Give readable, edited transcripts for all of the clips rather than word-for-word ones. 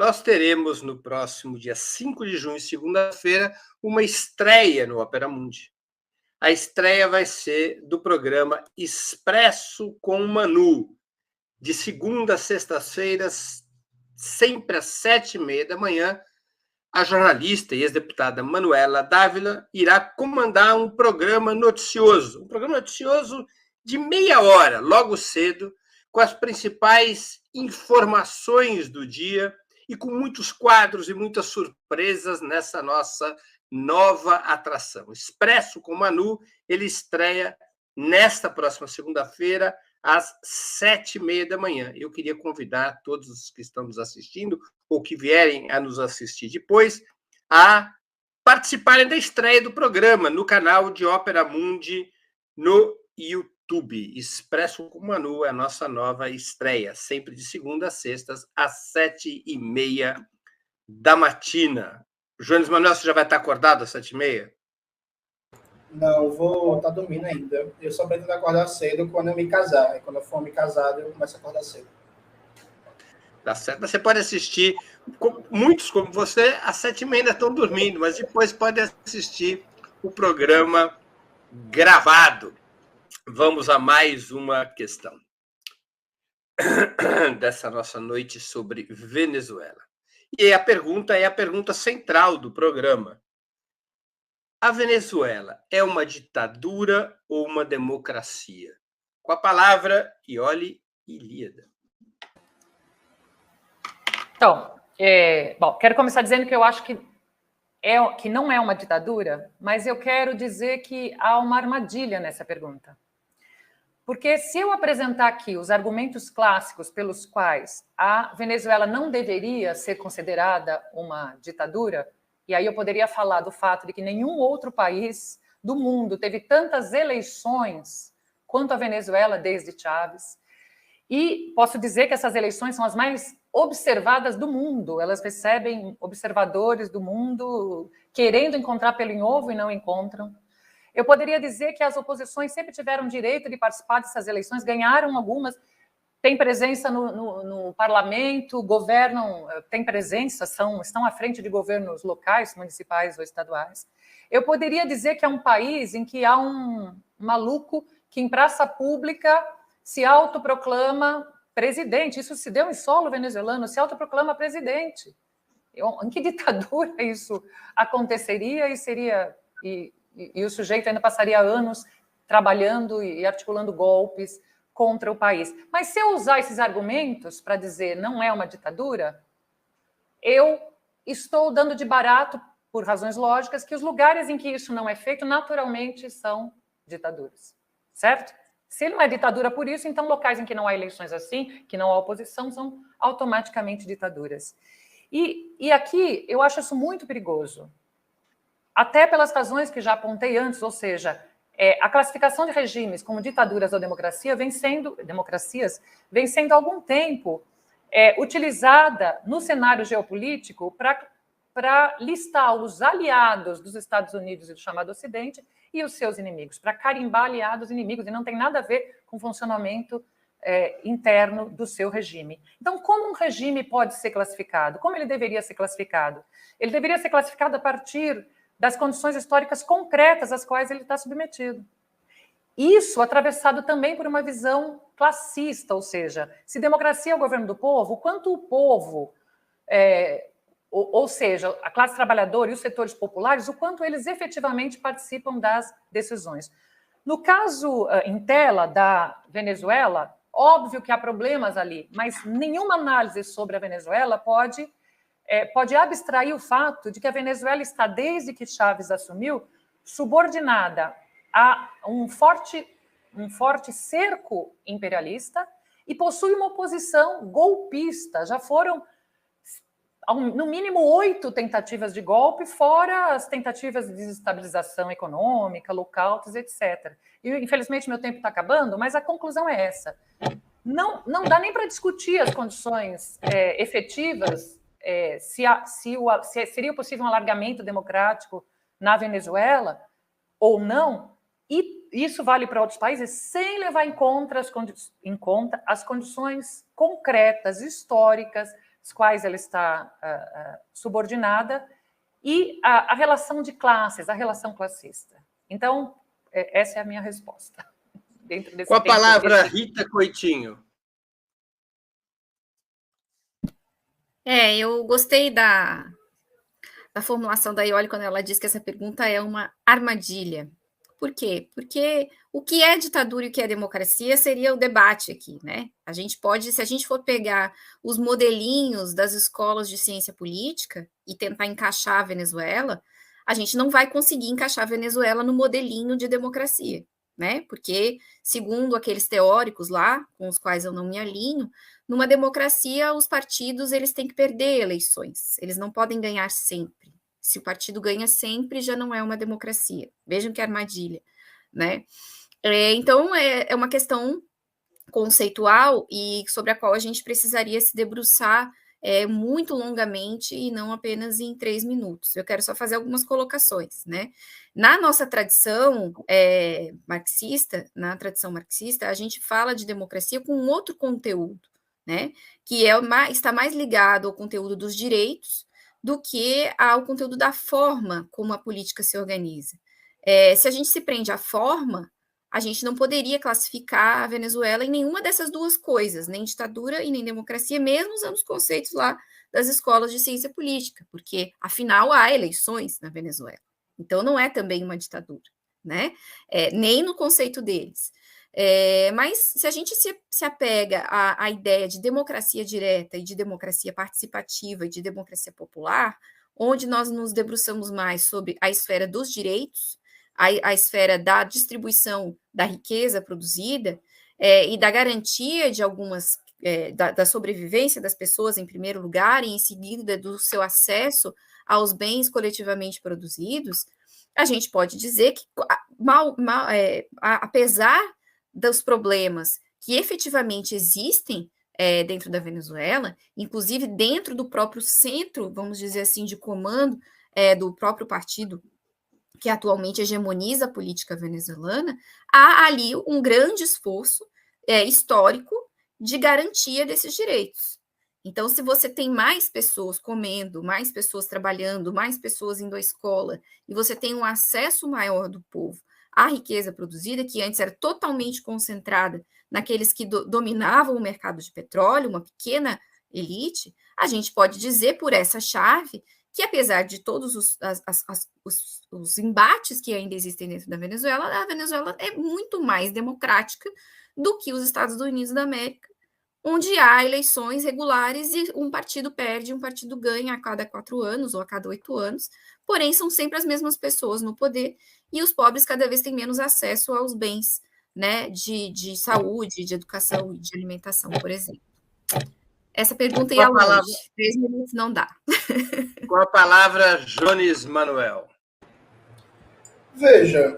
nós teremos no próximo dia 5 de junho, segunda-feira, uma estreia no Opera Mundi. A estreia vai ser do programa Expresso com Manu, de segunda a sextas-feiras, sempre às 7h30 da manhã. A jornalista e ex-deputada Manuela Dávila irá comandar um programa noticioso de meia hora, logo cedo, com as principais informações do dia e com muitos quadros e muitas surpresas nessa nossa nova atração. Expresso com Manu, ele estreia nesta próxima segunda-feira, às 7h30 da manhã. Eu queria convidar todos os que estão nos assistindo ou que vierem a nos assistir depois a participarem da estreia do programa no canal de Opera Mundi no YouTube. Expresso com Manu é a nossa nova estreia, sempre de segunda a sextas, às 7h30 da matina. Jones Manuel, você já vai estar acordado às 7h30? Não, vou estar dormindo ainda. Eu só pretendo acordar cedo quando eu me casar. E quando eu for me casado, eu começo a acordar cedo. Tá certo? Você pode assistir, muitos como você, às 7h30 ainda estão dormindo, mas depois pode assistir o programa gravado. Vamos a mais uma questão dessa nossa noite sobre Venezuela. E a pergunta é a pergunta central do programa. A Venezuela é uma ditadura ou uma democracia? Com a palavra, Iole Ilíada. Então, quero começar dizendo que eu acho que não é uma ditadura, mas eu quero dizer que há uma armadilha nessa pergunta. Porque se eu apresentar aqui os argumentos clássicos pelos quais a Venezuela não deveria ser considerada uma ditadura, e aí eu poderia falar do fato de que nenhum outro país do mundo teve tantas eleições quanto a Venezuela desde Chávez, e posso dizer que essas eleições são as mais observadas do mundo, elas recebem observadores do mundo querendo encontrar pelo em ovo e não encontram. Eu poderia dizer que as oposições sempre tiveram direito de participar dessas eleições, ganharam algumas, têm presença no parlamento, governam, têm presença, estão à frente de governos locais, municipais ou estaduais. Eu poderia dizer que é um país em que há um maluco que em praça pública se autoproclama presidente. Isso se deu em solo venezuelano, se autoproclama presidente. Em que ditadura isso aconteceria e o sujeito ainda passaria anos trabalhando e articulando golpes contra o país. Mas se eu usar esses argumentos para dizer não é uma ditadura, eu estou dando de barato, por razões lógicas, que os lugares em que isso não é feito naturalmente são ditaduras. Certo? Se ele não é ditadura por isso, então locais em que não há eleições assim, que não há oposição, são automaticamente ditaduras. E aqui eu acho isso muito perigoso. Até pelas razões que já apontei antes, ou seja, a classificação de regimes como ditaduras ou democracias vem sendo há algum tempo utilizada no cenário geopolítico para listar os aliados dos Estados Unidos e do chamado Ocidente e os seus inimigos, para carimbar aliados e inimigos, e não tem nada a ver com o funcionamento interno do seu regime. Então, como um regime pode ser classificado? Como ele deveria ser classificado? Ele deveria ser classificado a partir das condições históricas concretas às quais ele está submetido. Isso atravessado também por uma visão classista, ou seja, se democracia é o governo do povo, quanto o povo, ou seja, a classe trabalhadora e os setores populares, o quanto eles efetivamente participam das decisões. No caso em tela da Venezuela, óbvio que há problemas ali, mas nenhuma análise sobre a Venezuela pode abstrair o fato de que a Venezuela está, desde que Chávez assumiu, subordinada a um forte cerco imperialista e possui uma oposição golpista. Já foram, no mínimo, 8 tentativas de golpe, fora as tentativas de desestabilização econômica, lockouts, etc. E, infelizmente, meu tempo está acabando, mas a conclusão é essa. Não dá nem para discutir as condições efetivas, seria possível um alargamento democrático na Venezuela ou não, e isso vale para outros países, sem levar em conta as condições concretas, históricas, às quais ela está subordinada, e a relação de classes, a relação classista. Então, essa é a minha resposta. Dentro desse Com a palavra, Rita Coitinho. Eu gostei da formulação da Iole quando ela diz que essa pergunta é uma armadilha. Por quê? Porque o que é ditadura e o que é democracia seria o debate aqui, né? A gente pode, se a gente for pegar os modelinhos das escolas de ciência política e tentar encaixar a Venezuela, a gente não vai conseguir encaixar a Venezuela no modelinho de democracia, né? Porque, segundo aqueles teóricos lá, com os quais eu não me alinho, numa democracia, os partidos eles têm que perder eleições, eles não podem ganhar sempre. Se o partido ganha sempre, já não é uma democracia. Vejam que armadilha, né? Então, é uma questão conceitual e sobre a qual a gente precisaria se debruçar muito longamente e não apenas em 3 minutos. Eu quero só fazer algumas colocações, né? Na nossa tradição marxista, a gente fala de democracia com um outro conteúdo, né? Que está mais ligado ao conteúdo dos direitos do que ao conteúdo da forma como a política se organiza. Se a gente se prende à forma, a gente não poderia classificar a Venezuela em nenhuma dessas duas coisas, nem ditadura e nem democracia, mesmo usando os conceitos lá das escolas de ciência política, porque, afinal, há eleições na Venezuela. Então, não é também uma ditadura, né? Nem no conceito deles. Mas, se a gente se apega à ideia de democracia direta e de democracia participativa e de democracia popular, onde nós nos debruçamos mais sobre a esfera dos direitos, a esfera da distribuição da riqueza produzida e da garantia de algumas, da sobrevivência das pessoas em primeiro lugar, e em seguida do seu acesso aos bens coletivamente produzidos, a gente pode dizer que, apesar dos problemas que efetivamente existem dentro da Venezuela, inclusive dentro do próprio centro, vamos dizer assim, de comando do próprio partido que atualmente hegemoniza a política venezuelana, há ali um grande esforço histórico de garantia desses direitos. Então, se você tem mais pessoas comendo, mais pessoas trabalhando, mais pessoas indo à escola, e você tem um acesso maior do povo à riqueza produzida, que antes era totalmente concentrada naqueles que dominavam o mercado de petróleo, uma pequena elite, a gente pode dizer, por essa chave, que apesar de todos os embates que ainda existem dentro da Venezuela, a Venezuela é muito mais democrática do que os Estados Unidos da América, onde há eleições regulares e um partido perde, um partido ganha a cada 4 anos ou a cada 8 anos, porém são sempre as mesmas pessoas no poder e os pobres cada vez têm menos acesso aos bens, né, de saúde, de educação e de alimentação, por exemplo. Essa pergunta ia longe, 3 minutos não dá. Com a palavra, Jones Manuel. Veja,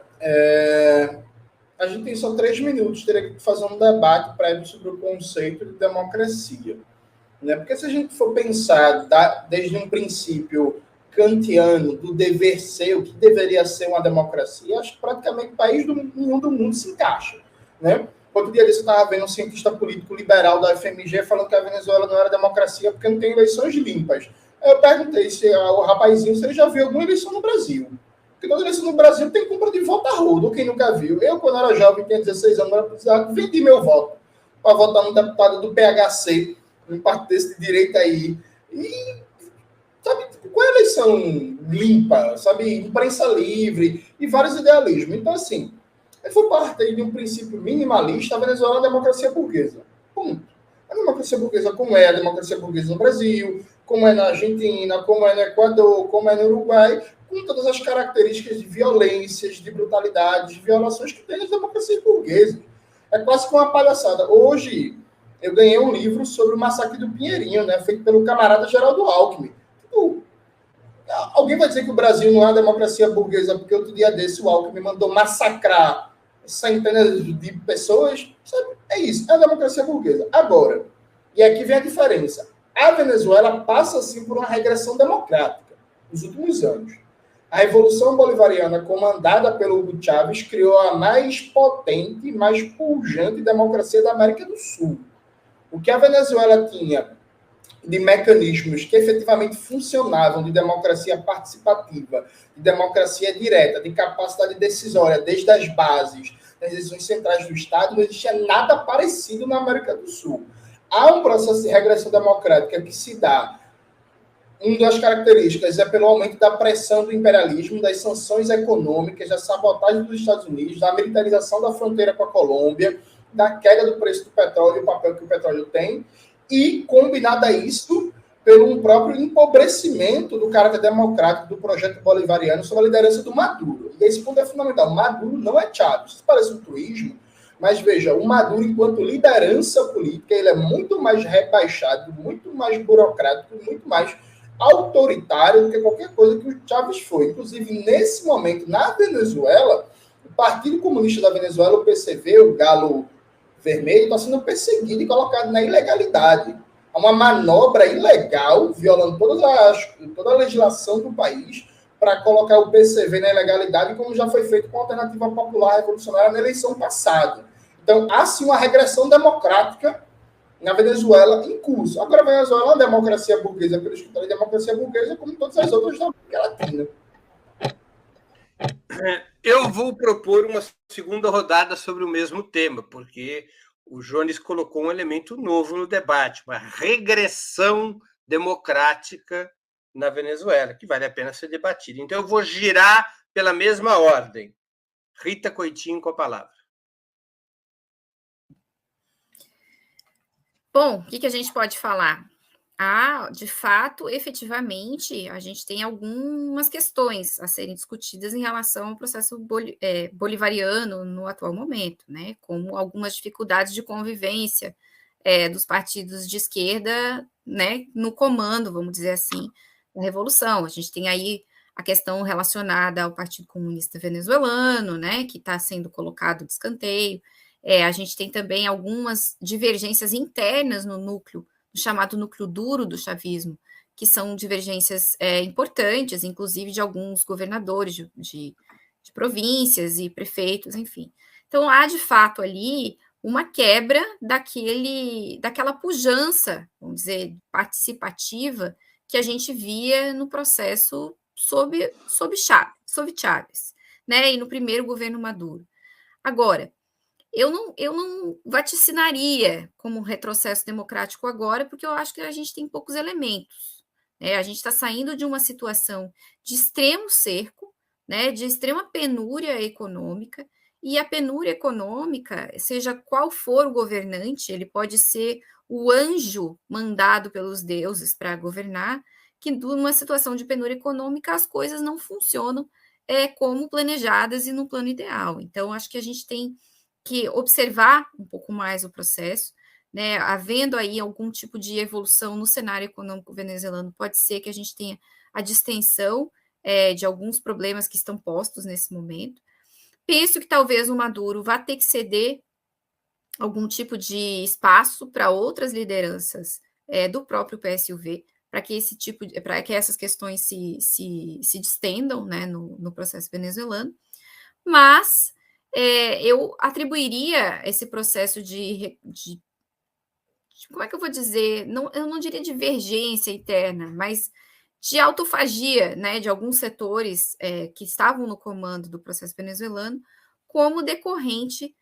a gente tem só 3 minutos, teria que fazer um debate prévio sobre o conceito de democracia, né? Porque se a gente for pensar desde um princípio kantiano do dever ser, o que deveria ser uma democracia, acho que praticamente país nenhum do mundo se encaixa, né? Outro dia eu estava vendo um cientista político liberal da FMG falando que a Venezuela não era democracia porque não tem eleições limpas. Eu perguntei o rapazinho se ele já viu alguma eleição no Brasil. Porque toda eleição no Brasil tem compra de voto a rodo, quem nunca viu. Eu, quando era jovem, tinha 16 anos, vendi meu voto para votar no deputado do PHC, um partido desse de direita aí. E, sabe, qual é a eleição limpa, sabe, imprensa livre e vários idealismos. Então, assim, ele foi parte de um princípio minimalista, a Venezuela é uma democracia burguesa. Ponto. A democracia burguesa, como é a democracia burguesa no Brasil, como é na Argentina, como é no Equador, como é no Uruguai, com todas as características de violências, de brutalidades, de violações que tem as democracias burguesas. É quase que uma palhaçada. Hoje, eu ganhei um livro sobre o massacre do Pinheirinho, né, feito pelo camarada Geraldo Alckmin. Tipo, alguém vai dizer que o Brasil não é uma democracia burguesa porque outro dia desse o Alckmin mandou massacrar centenas de pessoas? Sabe? É isso, é a democracia burguesa. Agora, e aqui vem a diferença, a Venezuela passa, assim, por uma regressão democrática nos últimos anos. A Revolução Bolivariana, comandada pelo Hugo Chávez, criou a mais potente e mais pujante democracia da América do Sul. O que a Venezuela tinha de mecanismos que efetivamente funcionavam de democracia participativa, de democracia direta, de capacidade decisória desde as bases, das decisões centrais do Estado, não existia nada parecido na América do Sul. Há um processo de regressão democrática que se dá. Uma das características é pelo aumento da pressão do imperialismo, das sanções econômicas, da sabotagem dos Estados Unidos, da militarização da fronteira com a Colômbia, da queda do preço do petróleo e o papel que o petróleo tem, e combinado a isso pelo próprio empobrecimento do caráter democrático do projeto bolivariano sob a liderança do Maduro. E esse ponto é fundamental. Maduro não é Chávez. Isso parece um truísmo, mas veja, o Maduro, enquanto liderança política, ele é muito mais rebaixado, muito mais burocrático, muito mais autoritário do que qualquer coisa que o Chávez foi. Inclusive, nesse momento, na Venezuela, o Partido Comunista da Venezuela, o PCV, o Galo Vermelho, está sendo perseguido e colocado na ilegalidade. Há uma manobra ilegal, violando toda a legislação do país, para colocar o PCV na ilegalidade, como já foi feito com a Alternativa Popular Revolucionária na eleição passada. Então, há sim uma regressão democrática na Venezuela em curso. Agora, a Venezuela é uma democracia burguesa, pelo escritório de democracia burguesa, como todas as outras da América Latina. Eu vou propor uma segunda rodada sobre o mesmo tema, porque o Jones colocou um elemento novo no debate, uma regressão democrática na Venezuela, que vale a pena ser debatida. Então, eu vou girar pela mesma ordem. Rita Coitinho com a palavra. Bom, o que a gente pode falar? De fato, efetivamente, a gente tem algumas questões a serem discutidas em relação ao processo bolivariano no atual momento, né? Como algumas dificuldades de convivência dos partidos de esquerda, né, no comando, vamos dizer assim, da revolução. A gente tem aí a questão relacionada ao Partido Comunista Venezuelano, né, que está sendo colocado de escanteio. A gente tem também algumas divergências internas no núcleo, no chamado núcleo duro do chavismo, que são divergências importantes, inclusive de alguns governadores de províncias e prefeitos, enfim. Então, há, de fato, ali uma quebra daquela pujança, vamos dizer, participativa, que a gente via no processo sob Chávez, né, e no primeiro governo Maduro. Agora, eu não vaticinaria como retrocesso democrático agora, porque eu acho que a gente tem poucos elementos. Né? A gente está saindo de uma situação de extremo cerco, né, de extrema penúria econômica, e a penúria econômica, seja qual for o governante, ele pode ser o anjo mandado pelos deuses para governar, que numa situação de penúria econômica as coisas não funcionam como planejadas e no plano ideal. Então, acho que a gente tem que observar um pouco mais o processo, né, havendo aí algum tipo de evolução no cenário econômico venezuelano, pode ser que a gente tenha a distensão de alguns problemas que estão postos nesse momento. Penso que talvez o Maduro vá ter que ceder algum tipo de espaço para outras lideranças do próprio PSUV, para que essas questões se distendam, né, no processo venezuelano, mas eu atribuiria esse processo de como é que eu vou dizer? Eu não diria divergência interna, mas de autofagia, né, de alguns setores que estavam no comando do processo venezuelano, como decorrente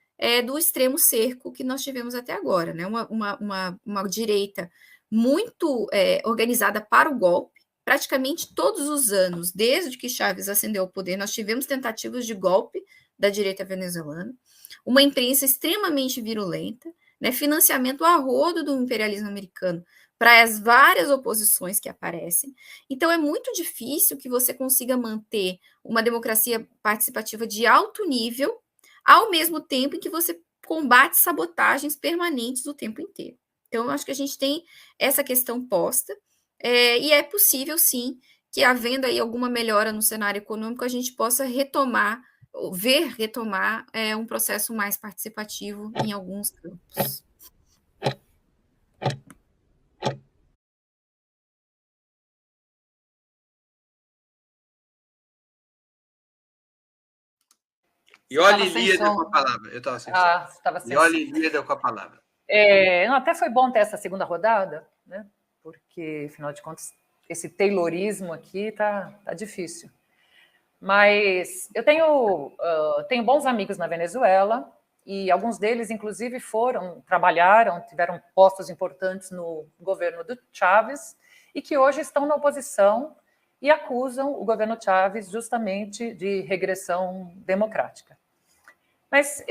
do extremo cerco que nós tivemos até agora, né? Uma direita muito organizada para o golpe. Praticamente todos os anos, desde que Chávez ascendeu ao poder, nós tivemos tentativas de golpe da direita venezuelana, uma imprensa extremamente virulenta, né, financiamento a rodo do imperialismo americano para as várias oposições que aparecem. Então, é muito difícil que você consiga manter uma democracia participativa de alto nível, ao mesmo tempo em que você combate sabotagens permanentes o tempo inteiro. Então, eu acho que a gente tem essa questão posta, e é possível, sim, que havendo aí alguma melhora no cenário econômico, a gente possa retomar um processo mais participativo em alguns campos. Iole Líder com a palavra. Eu estava sem som. Estava sem Iole Líder com a palavra. Até foi bom ter essa segunda rodada, né? porque, afinal de contas, esse taylorismo aqui tá difícil. Mas eu tenho bons amigos na Venezuela, e alguns deles, inclusive, trabalharam, tiveram postos importantes no governo do Chávez, e que hoje estão na oposição e acusam o governo Chávez justamente de regressão democrática. Mas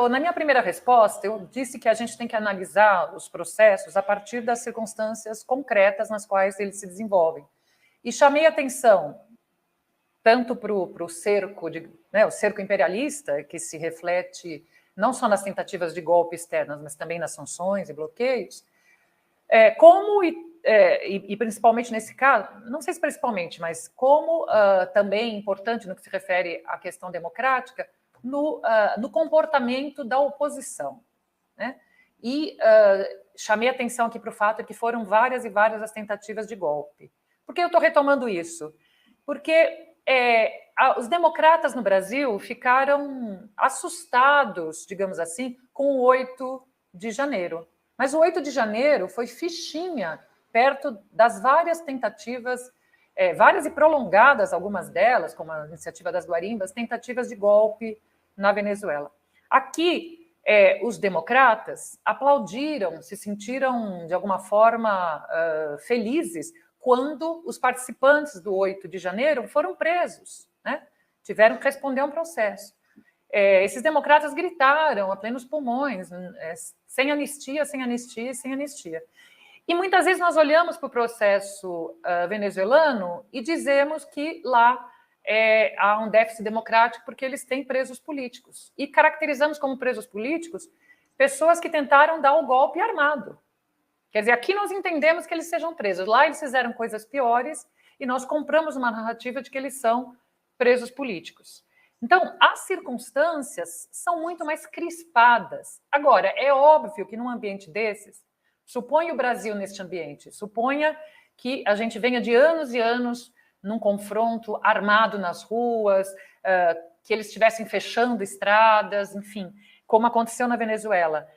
na minha primeira resposta, eu disse que a gente tem que analisar os processos a partir das circunstâncias concretas nas quais eles se desenvolvem. E chamei atenção tanto para o cerco, o cerco imperialista, que se reflete não só nas tentativas de golpe externas, mas também nas sanções e bloqueios, e principalmente nesse caso, não sei se principalmente, mas como também importante no que se refere à questão democrática, no comportamento da oposição, né? E chamei atenção aqui para o fato de que foram várias e várias as tentativas de golpe. Por que eu estou retomando isso? Porque os democratas no Brasil ficaram assustados, digamos assim, com o 8 de janeiro. Mas o 8 de janeiro foi fichinha perto das várias tentativas, várias e prolongadas, algumas delas, como a iniciativa das Guarimbas, tentativas de golpe na Venezuela. Aqui, os democratas aplaudiram, se sentiram, de alguma forma, felizes quando os participantes do 8 de janeiro foram presos, né? Tiveram que responder a um processo. Esses democratas gritaram a plenos pulmões, sem anistia, sem anistia, sem anistia. E muitas vezes nós olhamos para o processo venezuelano e dizemos que lá há um déficit democrático porque eles têm presos políticos. E caracterizamos como presos políticos pessoas que tentaram dar o golpe armado. Quer dizer, aqui nós entendemos que eles sejam presos. Lá eles fizeram coisas piores e nós compramos uma narrativa de que eles são presos políticos. Então, as circunstâncias são muito mais crispadas. Agora, é óbvio que num ambiente desses, suponha o Brasil neste ambiente, suponha que a gente venha de anos e anos num confronto armado nas ruas, que eles estivessem fechando estradas, enfim, como aconteceu na Venezuela.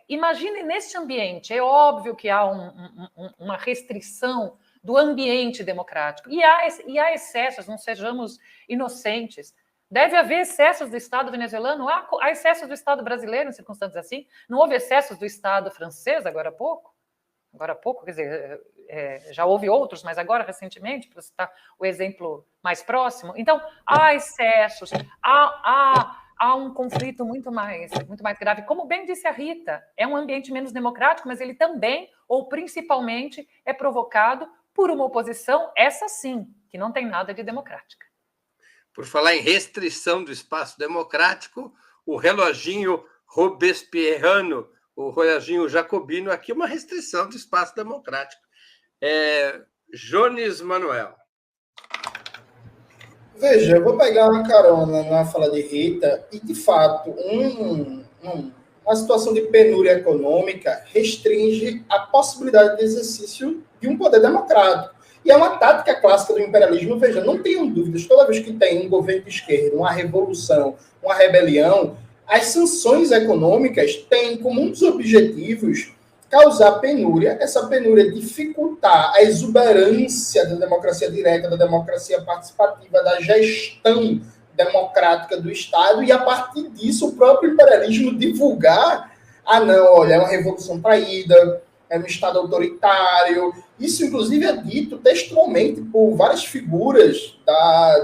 Imagine neste ambiente, é óbvio que há uma restrição do ambiente democrático. E há excessos, não sejamos inocentes. Deve haver excessos do Estado venezuelano, há excessos do Estado brasileiro em circunstâncias assim. Não houve excessos do Estado francês agora há pouco? Agora há pouco, quer dizer, já houve outros, mas agora, recentemente, para citar o exemplo mais próximo. Então, há excessos, há um conflito muito mais grave. Como bem disse a Rita, é um ambiente menos democrático, mas ele também, ou principalmente, é provocado por uma oposição, essa sim, que não tem nada de democrática. Por falar em restrição do espaço democrático, o reloginho robespierrano, o reloginho jacobino, aqui é uma restrição do espaço democrático. Jones Manuel. Veja, eu vou pegar uma carona na fala de Rita e, de fato, uma situação de penúria econômica restringe a possibilidade de exercício de um poder democrático. E é uma tática clássica do imperialismo. Veja, não tenham dúvidas, toda vez que tem um governo de esquerda, uma revolução, uma rebelião, as sanções econômicas têm como um dos objetivos causar penúria, essa penúria dificultar a exuberância da democracia direta, da democracia participativa, da gestão democrática do Estado, e a partir disso o próprio imperialismo divulgar, olha, é uma revolução traída, é um Estado autoritário. Isso, inclusive, é dito textualmente por várias figuras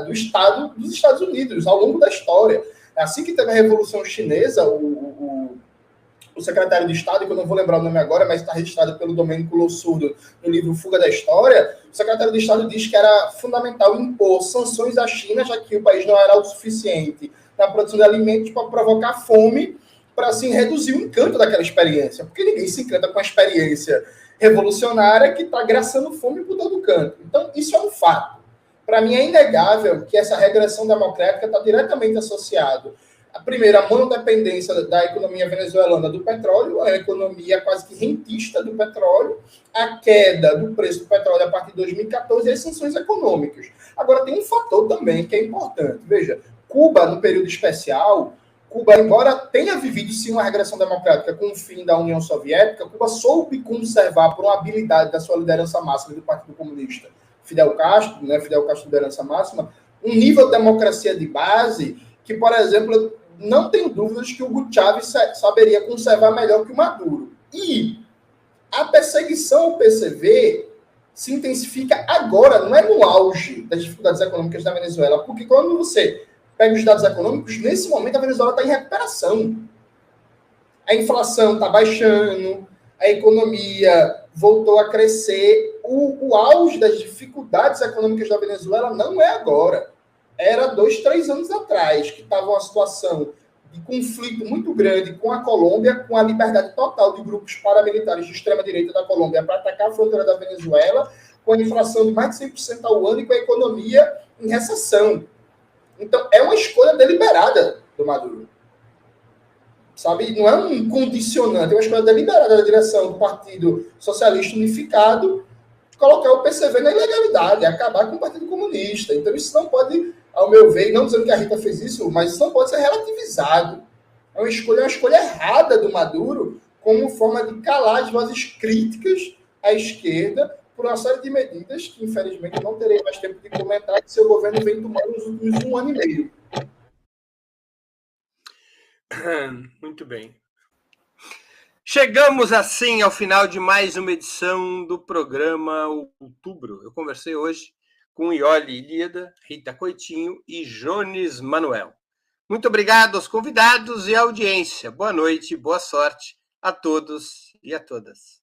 do Estado dos Estados Unidos ao longo da história. Assim que teve a Revolução Chinesa, o secretário de Estado, que eu não vou lembrar o nome agora, mas está registrado pelo Domênico Lossurdo no livro Fuga da História, o secretário de Estado diz que era fundamental impor sanções à China, já que o país não era autossuficiente na produção de alimentos, para provocar fome, para assim reduzir o encanto daquela experiência. Porque ninguém se encanta com a experiência revolucionária que está graçando fome por todo canto. Então, isso é um fato. Para mim, é inegável que essa regressão democrática está diretamente associada a primeira, a monodependência da economia venezuelana do petróleo, a economia quase que rentista do petróleo, a queda do preço do petróleo a partir de 2014 e as sanções econômicas. Agora, tem um fator também que é importante. Veja, Cuba, no período especial, Cuba, embora tenha vivido sim uma regressão democrática com o fim da União Soviética, Cuba soube conservar, por uma habilidade da sua liderança máxima do Partido Comunista, Fidel Castro, liderança máxima, um nível de democracia de base que, por exemplo, não tenho dúvidas que o Hugo Chávez saberia conservar melhor que o Maduro. E a perseguição ao PCV se intensifica agora, não é no auge das dificuldades econômicas da Venezuela, porque quando você pega os dados econômicos, nesse momento a Venezuela está em recuperação. A inflação está baixando, a economia voltou a crescer. O auge das dificuldades econômicas da Venezuela não é agora. Era 2, 3 anos atrás, que estava uma situação de conflito muito grande com a Colômbia, com a liberdade total de grupos paramilitares de extrema-direita da Colômbia para atacar a fronteira da Venezuela, com a inflação de mais de 100% ao ano e com a economia em recessão. Então, é uma escolha deliberada do Maduro. Sabe? Não é um condicionante, é uma escolha deliberada da direção do Partido Socialista Unificado colocar o PCV na ilegalidade, acabar com o Partido Comunista. Então, isso não pode, ao meu ver, não dizendo que a Rita fez isso, mas isso não pode ser relativizado. É uma escolha errada do Maduro como forma de calar as vozes críticas à esquerda por uma série de medidas que, infelizmente, eu não terei mais tempo de comentar, que seu governo vem tomando nos últimos 1 ano e meio. Muito bem. Chegamos, assim, ao final de mais uma edição do programa Outubro. Eu conversei hoje com Iole Ilíada, Rita Coitinho e Jones Manuel. Muito obrigado aos convidados e à audiência. Boa noite, boa sorte a todos e a todas.